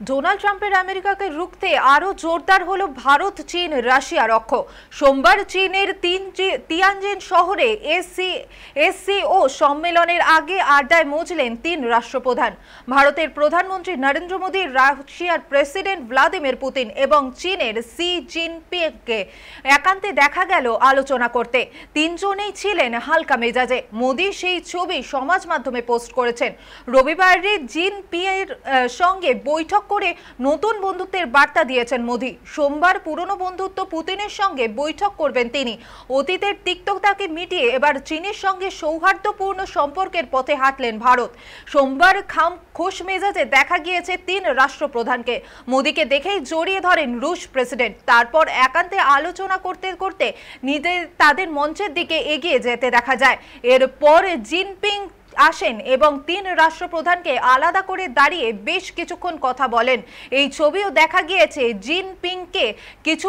Donald ট্রাম্পের আমেরিকাকে রুখতে আরো জোরদার হলো ভারত, চীন, রাশিয়ার অক্ষ। সোমবার চীনের তিয়ানজিন শহরে এসসিও সম্মেলনের আগে আড্ডায় মজলেন তিন রাষ্ট্রপ্রধান। ভারতের প্রধানমন্ত্রী নরেন্দ্র মোদী, রাশিয়ার প্রেসিডেন্ট ভ্লাদিমির পুতিন এবং চীনের শি জিনপিংকে একান্তে দেখা গেল আলোচনা করতে। তিনজনেই ছিলেন হালকা মেজাজে। মোদী সেই ছবি সমাজ মাধ্যমে পোস্ট করেছেন। রবিবারে জিনপিং এর সঙ্গে বৈঠক করে নতুন বন্ধুত্বের বার্তা দিয়েছেন মোদী। সোমবার পুরনো বন্ধুত্ব পুতিনের সঙ্গে বৈঠক করবেন তিনি। অতীতের তিক্ততাকে মিটিয়ে এবার চীনের সঙ্গে সৌহার্দ্যপূর্ণ সম্পর্কের পথে হাঁটলেন ভারত। সোমবার খোশ মেজাজে দেখা গিয়েছে তিন রাষ্ট্রপ্রধানকে। মোদীকে দেখেই জড়িয়ে ধরেন রুশ প্রেসিডেন্ট। তারপর একান্তে আলোচনা করতে করতে তাদের মঞ্চের দিকে এগিয়ে যেতে দেখা যায়। এরপর জিনপিং আসেন এবং তিন রাষ্ট্রপ্রধানকে আলাদা করে দাঁড়িয়ে বেশ কিছুক্ষণ কথা বলেন। এই ছবিও দেখা গিয়েছে জিনপিংকে কিছু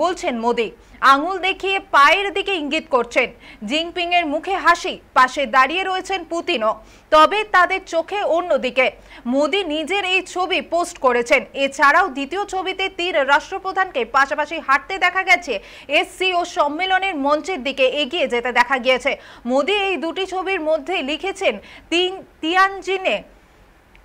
বলছেন মোদী। আঙুল দেখিয়ে পায়ের দিকে ইঙ্গিত করছেন। জিনপিং এর মুখে হাসি, পাশে দাঁড়িয়ে রয়েছেন পুতিনও, তবে তাদের চোখে অন্যদিকে। মোদী নিজের এই ছবি পোস্ট করেছেন। এছাড়াও দ্বিতীয় ছবিতে তিন রাষ্ট্রপ্রধানকে পাশাপাশি হাঁটতে দেখা গেছে। এসসিও সম্মেলনের মঞ্চের দিকে এগিয়ে যেতে দেখা গিয়েছে। মোদী এই দুটি ছবির মধ্যে লিখেছেন তিয়ানজিনে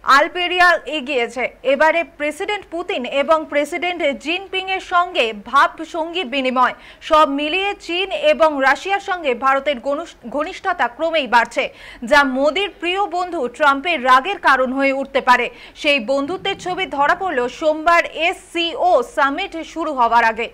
আলপেরিয়া এগিয়েছে। এবারে প্রেসিডেন্ট পুতিন এবং প্রেসিডেন্ট জিনপিং এর সঙ্গে ভাব সঙ্গী বিনিময়। সব মিলিয়ে চীন এবং রাশিয়ার সঙ্গে ভারতের ঘনিষ্ঠতা ক্রমেই বাড়ছে, যা মোদীর প্রিয় বন্ধু ট্রাম্পের রাগের কারণ হয়ে উঠতে পারে। সেই বন্ধুত্বের ছবি ধরা পড়ল সোমবার এসসিও সামিট শুরু হওয়ার আগে।